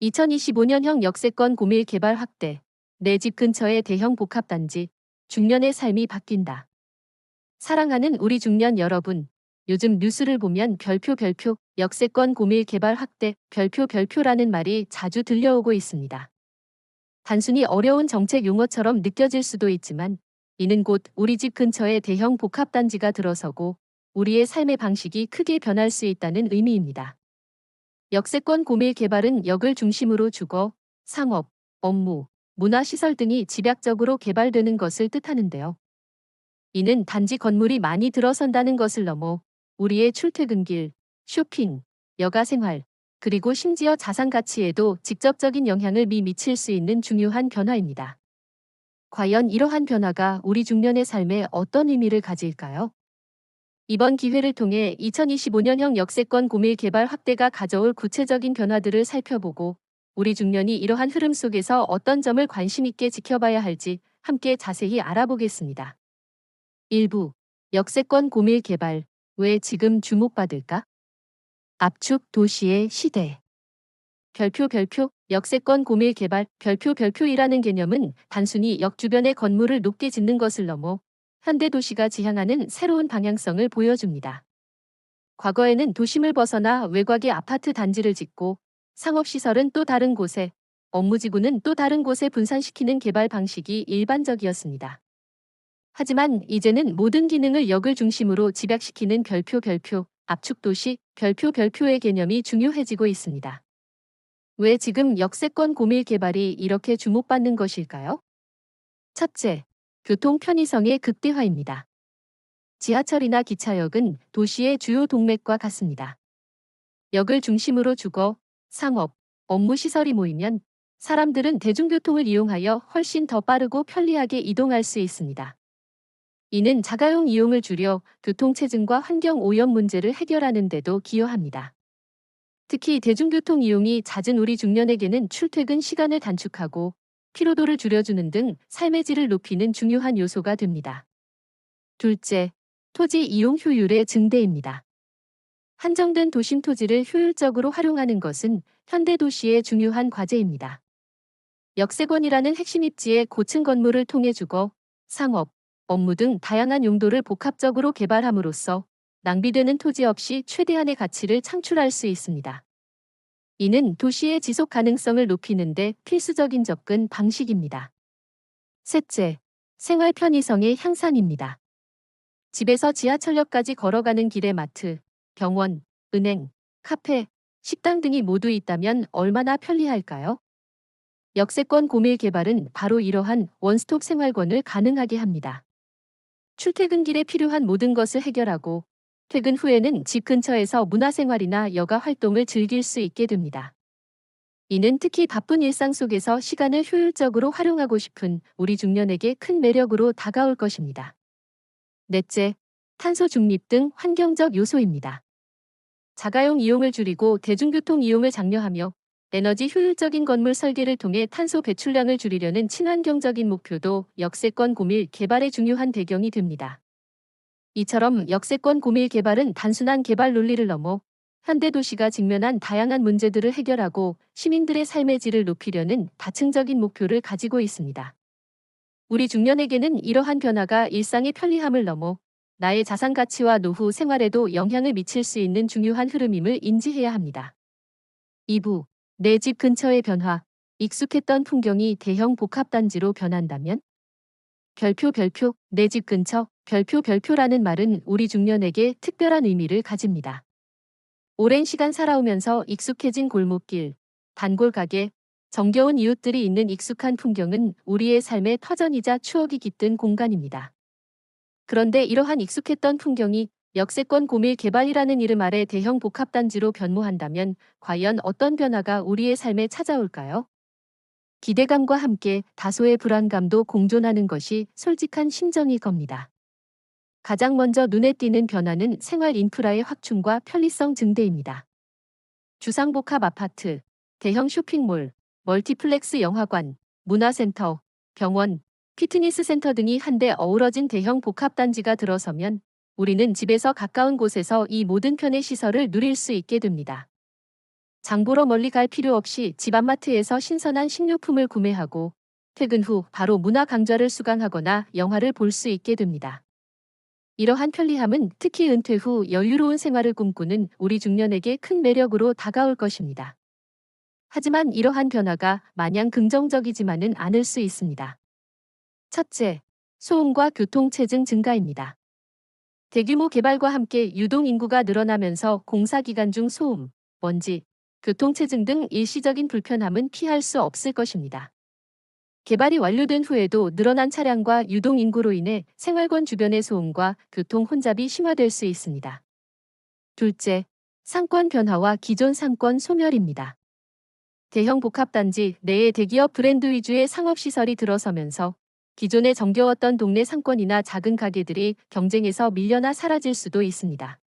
2025년형 역세권 고밀 개발 확대. 내 집 근처의 대형 복합단지. 중년의 삶이 바뀐다. 사랑하는 우리 중년 여러분. 요즘 뉴스를 보면 별표 역세권 고밀 개발 확대 별표라는 말이 자주 들려오고 있습니다. 단순히 어려운 정책 용어처럼 느껴질 수도 있지만 이는 곧 우리 집 근처에 대형 복합단지가 들어서고 우리의 삶의 방식이 크게 변할 수 있다는 의미입니다. 역세권 고밀 개발은 역을 중심으로 주거, 상업, 업무, 문화시설 등이 집약적으로 개발되는 것을 뜻하는데요. 이는 단지 건물이 많이 들어선다는 것을 넘어 우리의 출퇴근길, 쇼핑, 여가 생활, 그리고 심지어 자산 가치에도 직접적인 영향을 미칠 수 있는 중요한 변화입니다. 과연 이러한 변화가 우리 중년의 삶에 어떤 의미를 가질까요? 이번 기회를 통해 2025년형 역세권 고밀 개발 확대가 가져올 구체적인 변화들을 살펴보고 우리 중년이 이러한 흐름 속에서 어떤 점을 관심 있게 지켜봐야 할지 함께 자세히 알아보겠습니다. 1부. 역세권 고밀 개발. 왜 지금 주목받을까? 압축 도시의 시대. 역세권 고밀 개발 별표이라는 개념은 단순히 역 주변의 건물을 높게 짓는 것을 넘어 현대 도시가 지향하는 새로운 방향성을 보여줍니다. 과거에는 도심을 벗어나 외곽의 아파트 단지를 짓고 상업시설은 또 다른 곳에, 업무지구는 또 다른 곳에 분산시키는 개발 방식이 일반적이었습니다. 하지만 이제는 모든 기능을 역을 중심으로 집약시키는 압축도시 별표의 개념이 중요해지고 있습니다. 왜 지금 역세권 고밀 개발이 이렇게 주목받는 것일까요? 첫째, 교통 편의성의 극대화입니다. 지하철이나 기차역은 도시의 주요 동맥과 같습니다. 역을 중심으로 주거, 상업, 업무 시설이 모이면 사람들은 대중교통을 이용하여 훨씬 더 빠르고 편리하게 이동할 수 있습니다. 이는 자가용 이용을 줄여 교통체증과 환경 오염 문제를 해결하는 데도 기여합니다. 특히 대중교통 이용이 잦은 우리 중년에게는 출퇴근 시간을 단축하고 피로도를 줄여주는 등 삶의 질을 높이는 중요한 요소가 됩니다. 둘째, 토지 이용 효율의 증대입니다. 한정된 도심 토지를 효율적으로 활용하는 것은 현대 도시의 중요한 과제입니다. 역세권이라는 핵심 입지의 고층 건물을 통해 주거, 상업, 업무 등 다양한 용도를 복합적으로 개발함으로써 낭비되는 토지 없이 최대한의 가치를 창출할 수 있습니다. 이는 도시의 지속 가능성을 높이는 데 필수적인 접근 방식입니다. 셋째, 생활 편의성의 향상입니다. 집에서 지하철역까지 걸어가는 길에 마트, 병원, 은행, 카페, 식당 등이 모두 있다면 얼마나 편리할까요? 역세권 고밀 개발은 바로 이러한 원스톱 생활권을 가능하게 합니다. 출퇴근길에 필요한 모든 것을 해결하고 퇴근 후에는 집 근처에서 문화생활이나 여가 활동을 즐길 수 있게 됩니다. 이는 특히 바쁜 일상 속에서 시간을 효율적으로 활용하고 싶은 우리 중년에게 큰 매력으로 다가올 것입니다. 넷째, 탄소 중립 등 환경적 요소입니다. 자가용 이용을 줄이고 대중교통 이용을 장려하며 에너지 효율적인 건물 설계를 통해 탄소 배출량을 줄이려는 친환경적인 목표도 역세권 고밀 개발의 중요한 배경이 됩니다. 이처럼 역세권 고밀 개발은 단순한 개발 논리를 넘어 현대 도시가 직면한 다양한 문제들을 해결하고 시민들의 삶의 질을 높이려는 다층적인 목표를 가지고 있습니다. 우리 중년에게는 이러한 변화가 일상의 편리함을 넘어 나의 자산 가치와 노후 생활에도 영향을 미칠 수 있는 중요한 흐름임을 인지해야 합니다. 2부. 내 집 근처의 변화. 익숙했던 풍경이 대형 복합단지로 변한다면? 내 집 근처, 별표라는 말은 우리 중년에게 특별한 의미를 가집니다. 오랜 시간 살아오면서 익숙해진 골목길, 단골 가게, 정겨운 이웃들이 있는 익숙한 풍경은 우리의 삶의 터전이자 추억이 깃든 공간입니다. 그런데 이러한 익숙했던 풍경이 역세권 고밀 개발이라는 이름 아래 대형 복합단지로 변모한다면 과연 어떤 변화가 우리의 삶에 찾아올까요? 기대감과 함께 다소의 불안감도 공존하는 것이 솔직한 심정일 겁니다. 가장 먼저 눈에 띄는 변화는 생활 인프라의 확충과 편리성 증대입니다. 주상복합 아파트, 대형 쇼핑몰, 멀티플렉스 영화관, 문화센터, 병원, 피트니스 센터 등이 한데 어우러진 대형 복합단지가 들어서면 우리는 집에서 가까운 곳에서 이 모든 편의 시설을 누릴 수 있게 됩니다. 장 보러 멀리 갈 필요 없이 집 앞마트에서 신선한 식료품을 구매하고 퇴근 후 바로 문화 강좌를 수강하거나 영화를 볼 수 있게 됩니다. 이러한 편리함은 특히 은퇴 후 여유로운 생활을 꿈꾸는 우리 중년에게 큰 매력으로 다가올 것입니다. 하지만 이러한 변화가 마냥 긍정적이지만은 않을 수 있습니다. 첫째, 소음과 교통체증 증가입니다. 대규모 개발과 함께 유동 인구가 늘어나면서 공사 기간 중 소음, 먼지, 교통체증 등 일시적인 불편함은 피할 수 없을 것입니다. 개발이 완료된 후에도 늘어난 차량과 유동 인구로 인해 생활권 주변의 소음과 교통 혼잡이 심화될 수 있습니다. 둘째, 상권 변화와 기존 상권 소멸입니다. 대형 복합단지 내에 대기업 브랜드 위주의 상업시설이 들어서면서 기존에 정겨웠던 동네 상권이나 작은 가게들이 경쟁에서 밀려나 사라질 수도 있습니다.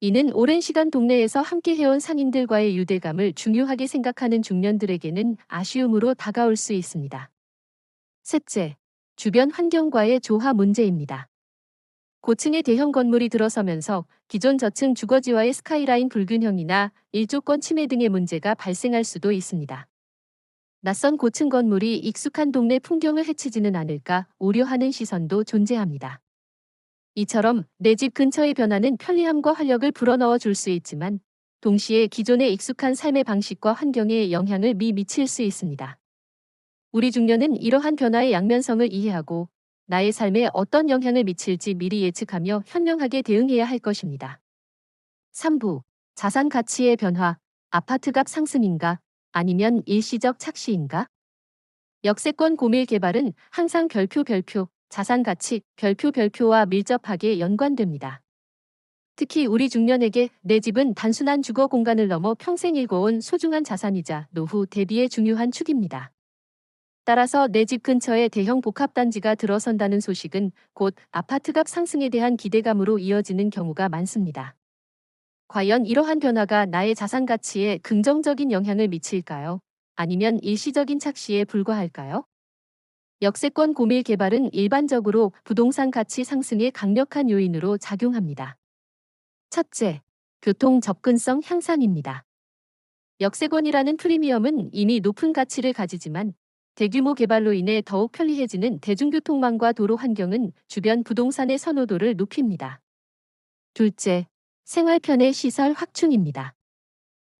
이는 오랜 시간 동네에서 함께 해온 상인들과의 유대감을 중요하게 생각하는 중년들에게는 아쉬움으로 다가올 수 있습니다. 셋째, 주변 환경과의 조화 문제입니다. 고층의 대형 건물이 들어서면서 기존 저층 주거지와의 스카이라인 불균형이나 일조권 침해 등의 문제가 발생할 수도 있습니다. 낯선 고층 건물이 익숙한 동네 풍경을 해치지는 않을까 우려하는 시선도 존재합니다. 이처럼 내 집 근처의 변화는 편리함과 활력을 불어넣어 줄 수 있지만 동시에 기존의 익숙한 삶의 방식과 환경에 영향을 미칠 수 있습니다. 우리 중년은 이러한 변화의 양면성을 이해하고 나의 삶에 어떤 영향을 미칠지 미리 예측하며 현명하게 대응해야 할 것입니다. 3부. 자산 가치의 변화, 아파트값 상승인가? 아니면 일시적 착시인가? 역세권 고밀 개발은 항상 별표, 자산 가치, 별표와 밀접하게 연관됩니다. 특히 우리 중년에게 내 집은 단순한 주거 공간을 넘어 평생 일궈온 소중한 자산이자 노후 대비의 중요한 축입니다. 따라서 내 집 근처에 대형 복합단지가 들어선다는 소식은 곧 아파트값 상승에 대한 기대감으로 이어지는 경우가 많습니다. 과연 이러한 변화가 나의 자산 가치에 긍정적인 영향을 미칠까요? 아니면 일시적인 착시에 불과할까요? 역세권 고밀 개발은 일반적으로 부동산 가치 상승의 강력한 요인으로 작용합니다. 첫째, 교통 접근성 향상입니다. 역세권이라는 프리미엄은 이미 높은 가치를 가지지만 대규모 개발로 인해 더욱 편리해지는 대중교통망과 도로 환경은 주변 부동산의 선호도를 높입니다. 둘째, 생활편의 시설 확충입니다.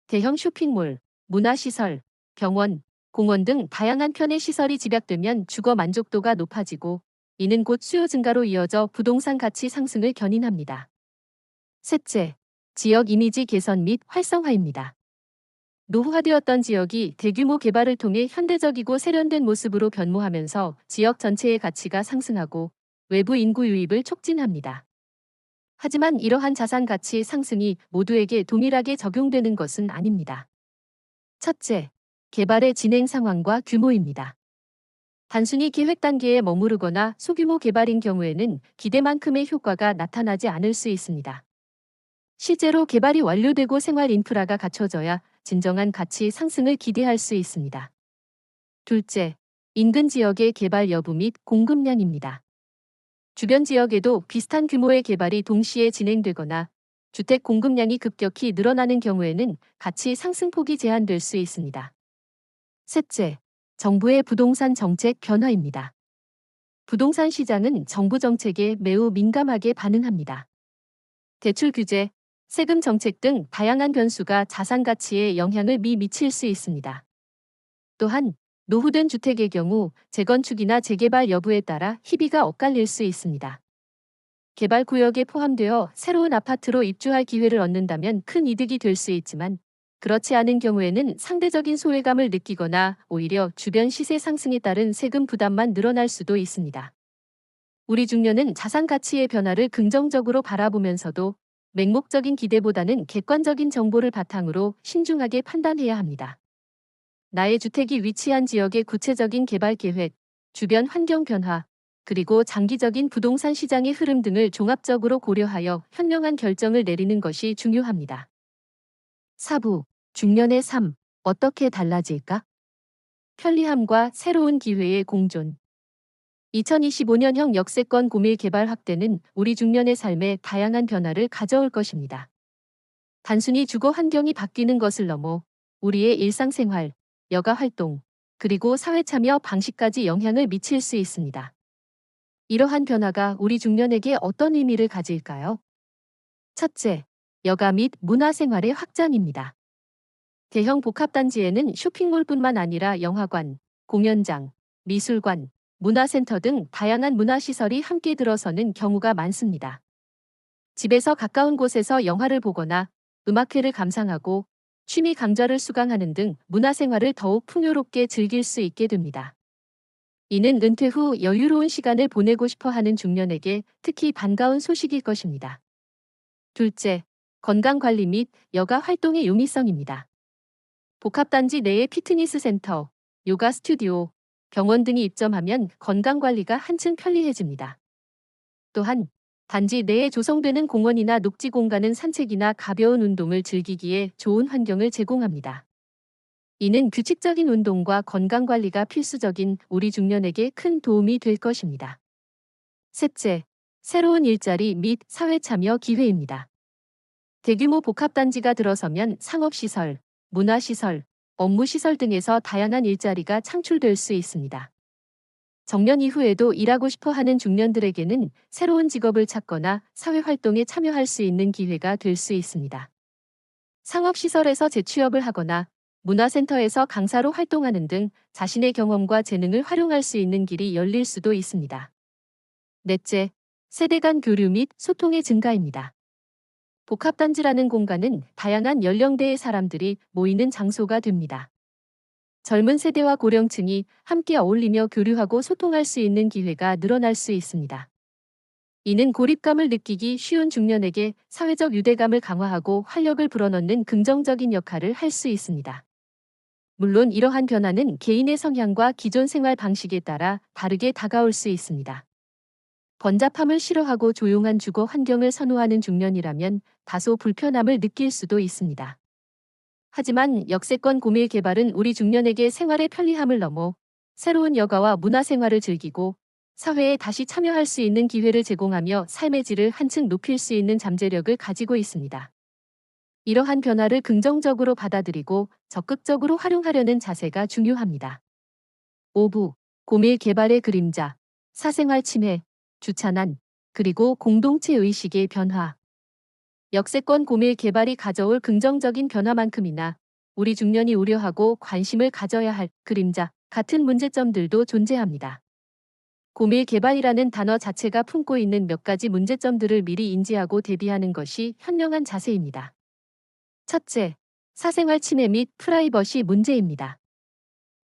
대형 쇼핑몰, 문화시설, 병원, 공원 등 다양한 편의 시설이 집약되면 주거 만족도가 높아지고 이는 곧 수요 증가로 이어져 부동산 가치 상승을 견인합니다. 셋째, 지역 이미지 개선 및 활성화입니다. 노후화되었던 지역이 대규모 개발을 통해 현대적이고 세련된 모습으로 변모하면서 지역 전체의 가치가 상승하고 외부 인구 유입을 촉진합니다. 하지만 이러한 자산 가치 상승이 모두에게 동일하게 적용되는 것은 아닙니다. 첫째, 개발의 진행 상황과 규모입니다. 단순히 계획 단계에 머무르거나 소규모 개발인 경우에는 기대만큼의 효과가 나타나지 않을 수 있습니다. 실제로 개발이 완료되고 생활 인프라가 갖춰져야 진정한 가치 상승을 기대할 수 있습니다. 둘째, 인근 지역의 개발 여부 및 공급량입니다. 주변 지역에도 비슷한 규모의 개발이 동시에 진행되거나 주택 공급량이 급격히 늘어나는 경우에는 가치 상승폭이 제한될 수 있습니다. 셋째, 정부의 부동산 정책 변화입니다. 부동산 시장은 정부 정책에 매우 민감하게 반응합니다. 대출 규제, 세금 정책 등 다양한 변수가 자산 가치에 영향을 미칠 수 있습니다. 또한 노후된 주택의 경우 재건축이나 재개발 여부에 따라 희비가 엇갈릴 수 있습니다. 개발 구역에 포함되어 새로운 아파트로 입주할 기회를 얻는다면 큰 이득이 될 수 있지만 그렇지 않은 경우에는 상대적인 소외감을 느끼거나 오히려 주변 시세 상승에 따른 세금 부담만 늘어날 수도 있습니다. 우리 중년은 자산 가치의 변화를 긍정적으로 바라보면서도 맹목적인 기대보다는 객관적인 정보를 바탕으로 신중하게 판단해야 합니다. 나의 주택이 위치한 지역의 구체적인 개발 계획, 주변 환경 변화, 그리고 장기적인 부동산 시장의 흐름 등을 종합적으로 고려하여 현명한 결정을 내리는 것이 중요합니다. 4부, 중년의 삶, 어떻게 달라질까? 편리함과 새로운 기회의 공존. 2025년형 역세권 고밀 개발 확대는 우리 중년의 삶에 다양한 변화를 가져올 것입니다. 단순히 주거 환경이 바뀌는 것을 넘어 우리의 일상생활, 여가 활동, 그리고 사회 참여 방식까지 영향을 미칠 수 있습니다. 이러한 변화가 우리 중년에게 어떤 의미를 가질까요? 첫째, 여가 및 문화생활의 확장입니다. 대형 복합단지에는 쇼핑몰뿐만 아니라 영화관, 공연장, 미술관, 문화센터 등 다양한 문화시설이 함께 들어서는 경우가 많습니다. 집에서 가까운 곳에서 영화를 보거나 음악회를 감상하고 취미 강좌를 수강하는 등 문화생활을 더욱 풍요롭게 즐길 수 있게 됩니다. 이는 은퇴 후 여유로운 시간을 보내고 싶어 하는 중년에게 특히 반가운 소식일 것입니다. 둘째, 건강관리 및 여가 활동의 용이성입니다. 복합단지 내에 피트니스 센터, 요가 스튜디오, 병원 등이 입점하면 건강관리가 한층 편리해집니다. 또한 단지 내에 조성되는 공원이나 녹지 공간은 산책이나 가벼운 운동을 즐기기에 좋은 환경을 제공합니다. 이는 규칙적인 운동과 건강관리가 필수적인 우리 중년에게 큰 도움이 될 것입니다. 셋째, 새로운 일자리 및 사회 참여 기회입니다. 대규모 복합단지가 들어서면 상업시설, 문화시설, 업무시설 등에서 다양한 일자리가 창출될 수 있습니다. 정년 이후에도 일하고 싶어 하는 중년들에게는 새로운 직업을 찾거나 사회활동에 참여할 수 있는 기회가 될 수 있습니다. 상업시설에서 재취업을 하거나 문화센터에서 강사로 활동하는 등 자신의 경험과 재능을 활용할 수 있는 길이 열릴 수도 있습니다. 넷째, 세대 간 교류 및 소통의 증가입니다. 복합단지라는 공간은 다양한 연령대의 사람들이 모이는 장소가 됩니다. 젊은 세대와 고령층이 함께 어울리며 교류하고 소통할 수 있는 기회가 늘어날 수 있습니다. 이는 고립감을 느끼기 쉬운 중년에게 사회적 유대감을 강화하고 활력을 불어넣는 긍정적인 역할을 할 수 있습니다. 물론 이러한 변화는 개인의 성향과 기존 생활 방식에 따라 다르게 다가올 수 있습니다. 번잡함을 싫어하고 조용한 주거 환경을 선호하는 중년이라면 다소 불편함을 느낄 수도 있습니다. 하지만 역세권 고밀 개발은 우리 중년에게 생활의 편리함을 넘어 새로운 여가와 문화생활을 즐기고 사회에 다시 참여할 수 있는 기회를 제공하며 삶의 질을 한층 높일 수 있는 잠재력을 가지고 있습니다. 이러한 변화를 긍정적으로 받아들이고 적극적으로 활용하려는 자세가 중요합니다. 5부, 고밀 개발의 그림자, 사생활 침해, 주차난, 그리고 공동체 의식의 변화. 역세권 고밀 개발이 가져올 긍정적인 변화만큼이나 우리 중년이 우려하고 관심을 가져야 할 그림자 같은 문제점들도 존재합니다. 고밀 개발이라는 단어 자체가 품고 있는 몇 가지 문제점들을 미리 인지하고 대비하는 것이 현명한 자세입니다. 첫째, 사생활 침해 및 프라이버시 문제입니다.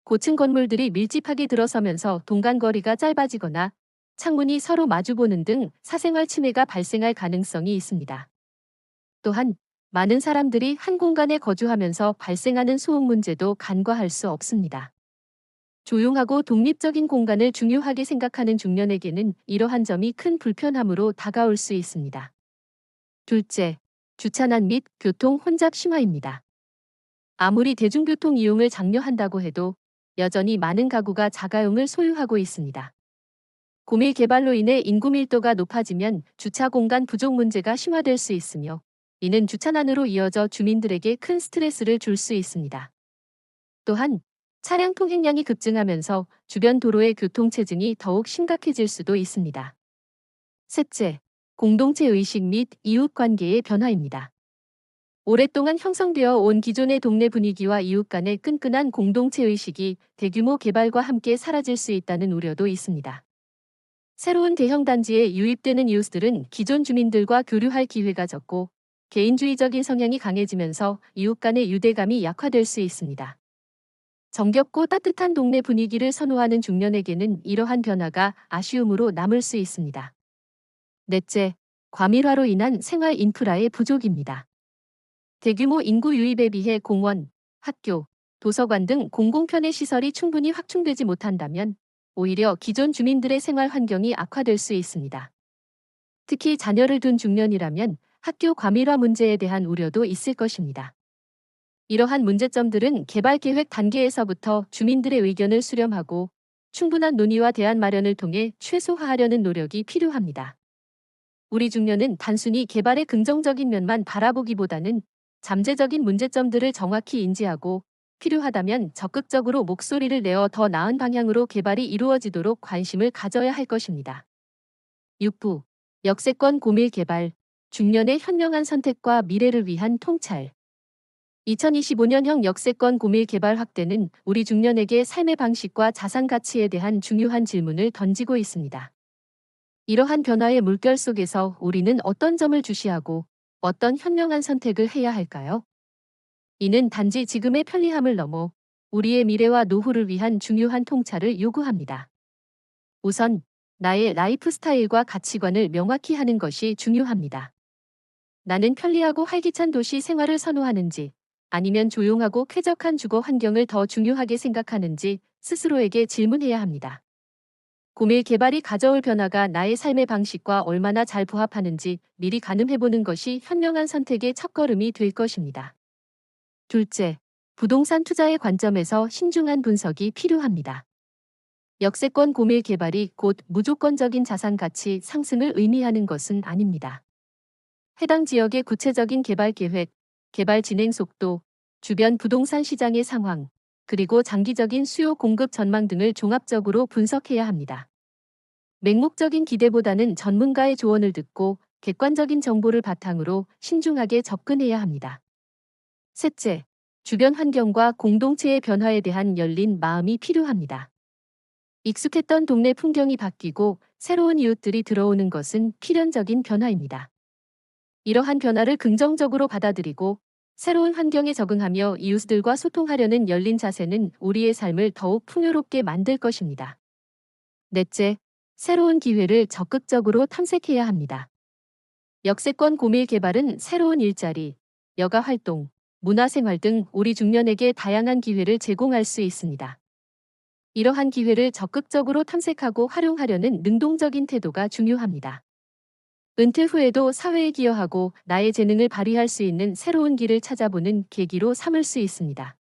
고층 건물들이 밀집하게 들어서면서 동간거리가 짧아지거나 창문이 서로 마주보는 등 사생활 침해가 발생할 가능성이 있습니다. 또한 많은 사람들이 한 공간에 거주하면서 발생하는 소음 문제도 간과할 수 없습니다. 조용하고 독립적인 공간을 중요하게 생각하는 중년에게는 이러한 점이 큰 불편함으로 다가올 수 있습니다. 둘째, 주차난 및 교통 혼잡 심화입니다. 아무리 대중교통 이용을 장려한다고 해도 여전히 많은 가구가 자가용을 소유하고 있습니다. 고밀 개발로 인해 인구 밀도가 높아지면 주차 공간 부족 문제가 심화될 수 있으며 이는 주차난으로 이어져 주민들에게 큰 스트레스를 줄 수 있습니다. 또한 차량 통행량이 급증하면서 주변 도로의 교통체증이 더욱 심각해질 수도 있습니다. 셋째, 공동체 의식 및 이웃관계의 변화입니다. 오랫동안 형성되어 온 기존의 동네 분위기와 이웃 간의 끈끈한 공동체 의식이 대규모 개발과 함께 사라질 수 있다는 우려도 있습니다. 새로운 대형 단지에 유입되는 이웃들은 기존 주민들과 교류할 기회가 적고 개인주의적인 성향이 강해지면서 이웃 간의 유대감이 약화될 수 있습니다. 정겹고 따뜻한 동네 분위기를 선호하는 중년에게는 이러한 변화가 아쉬움으로 남을 수 있습니다. 넷째, 과밀화로 인한 생활 인프라의 부족입니다. 대규모 인구 유입에 비해 공원, 학교, 도서관 등 공공편의 시설이 충분히 확충되지 못한다면 오히려 기존 주민들의 생활 환경이 악화될 수 있습니다. 특히 자녀를 둔 중년이라면 학교 과밀화 문제에 대한 우려도 있을 것입니다. 이러한 문제점들은 개발 계획 단계에서부터 주민들의 의견을 수렴하고 충분한 논의와 대안 마련을 통해 최소화하려는 노력이 필요합니다. 우리 중년은 단순히 개발의 긍정적인 면만 바라보기보다는 잠재적인 문제점들을 정확히 인지하고 필요하다면 적극적으로 목소리를 내어 더 나은 방향으로 개발이 이루어지도록 관심을 가져야 할 것입니다. 6부 역세권 고밀 개발, 중년의 현명한 선택과 미래를 위한 통찰. 2025년형 역세권 고밀 개발 확대는 우리 중년에게 삶의 방식과 자산 가치에 대한 중요한 질문을 던지고 있습니다. 이러한 변화의 물결 속에서 우리는 어떤 점을 주시하고 어떤 현명한 선택을 해야 할까요? 이는 단지 지금의 편리함을 넘어 우리의 미래와 노후를 위한 중요한 통찰을 요구합니다. 우선 나의 라이프 스타일과 가치관을 명확히 하는 것이 중요합니다. 나는 편리하고 활기찬 도시 생활을 선호하는지 아니면 조용하고 쾌적한 주거 환경을 더 중요하게 생각하는지 스스로에게 질문해야 합니다. 고밀 개발이 가져올 변화가 나의 삶의 방식과 얼마나 잘 부합하는지 미리 가늠해보는 것이 현명한 선택의 첫걸음이 될 것입니다. 둘째, 부동산 투자의 관점에서 신중한 분석이 필요합니다. 역세권 고밀 개발이 곧 무조건적인 자산 가치 상승을 의미하는 것은 아닙니다. 해당 지역의 구체적인 개발 계획, 개발 진행 속도, 주변 부동산 시장의 상황, 그리고 장기적인 수요 공급 전망 등을 종합적으로 분석해야 합니다. 맹목적인 기대보다는 전문가의 조언을 듣고 객관적인 정보를 바탕으로 신중하게 접근해야 합니다. 셋째, 주변 환경과 공동체의 변화에 대한 열린 마음이 필요합니다. 익숙했던 동네 풍경이 바뀌고 새로운 이웃들이 들어오는 것은 필연적인 변화입니다. 이러한 변화를 긍정적으로 받아들이고 새로운 환경에 적응하며 이웃들과 소통하려는 열린 자세는 우리의 삶을 더욱 풍요롭게 만들 것입니다. 넷째, 새로운 기회를 적극적으로 탐색해야 합니다. 역세권 고밀 개발은 새로운 일자리, 여가 활동, 문화생활 등 우리 중년에게 다양한 기회를 제공할 수 있습니다. 이러한 기회를 적극적으로 탐색하고 활용하려는 능동적인 태도가 중요합니다. 은퇴 후에도 사회에 기여하고 나의 재능을 발휘할 수 있는 새로운 길을 찾아보는 계기로 삼을 수 있습니다.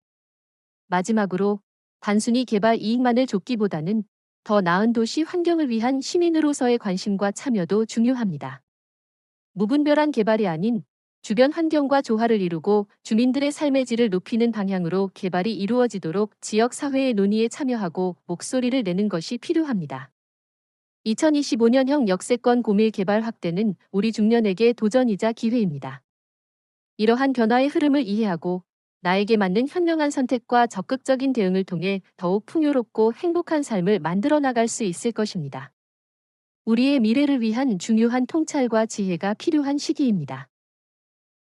마지막으로 단순히 개발 이익만을 좇기보다는 더 나은 도시 환경을 위한 시민으로서의 관심과 참여도 중요합니다. 무분별한 개발이 아닌 주변 환경과 조화를 이루고 주민들의 삶의 질을 높이는 방향으로 개발이 이루어지도록 지역 사회의 논의에 참여하고 목소리를 내는 것이 필요합니다. 2025년형 역세권 고밀 개발 확대는 우리 중년에게 도전이자 기회입니다. 이러한 변화의 흐름을 이해하고 나에게 맞는 현명한 선택과 적극적인 대응을 통해 더욱 풍요롭고 행복한 삶을 만들어 나갈 수 있을 것입니다. 우리의 미래를 위한 중요한 통찰과 지혜가 필요한 시기입니다.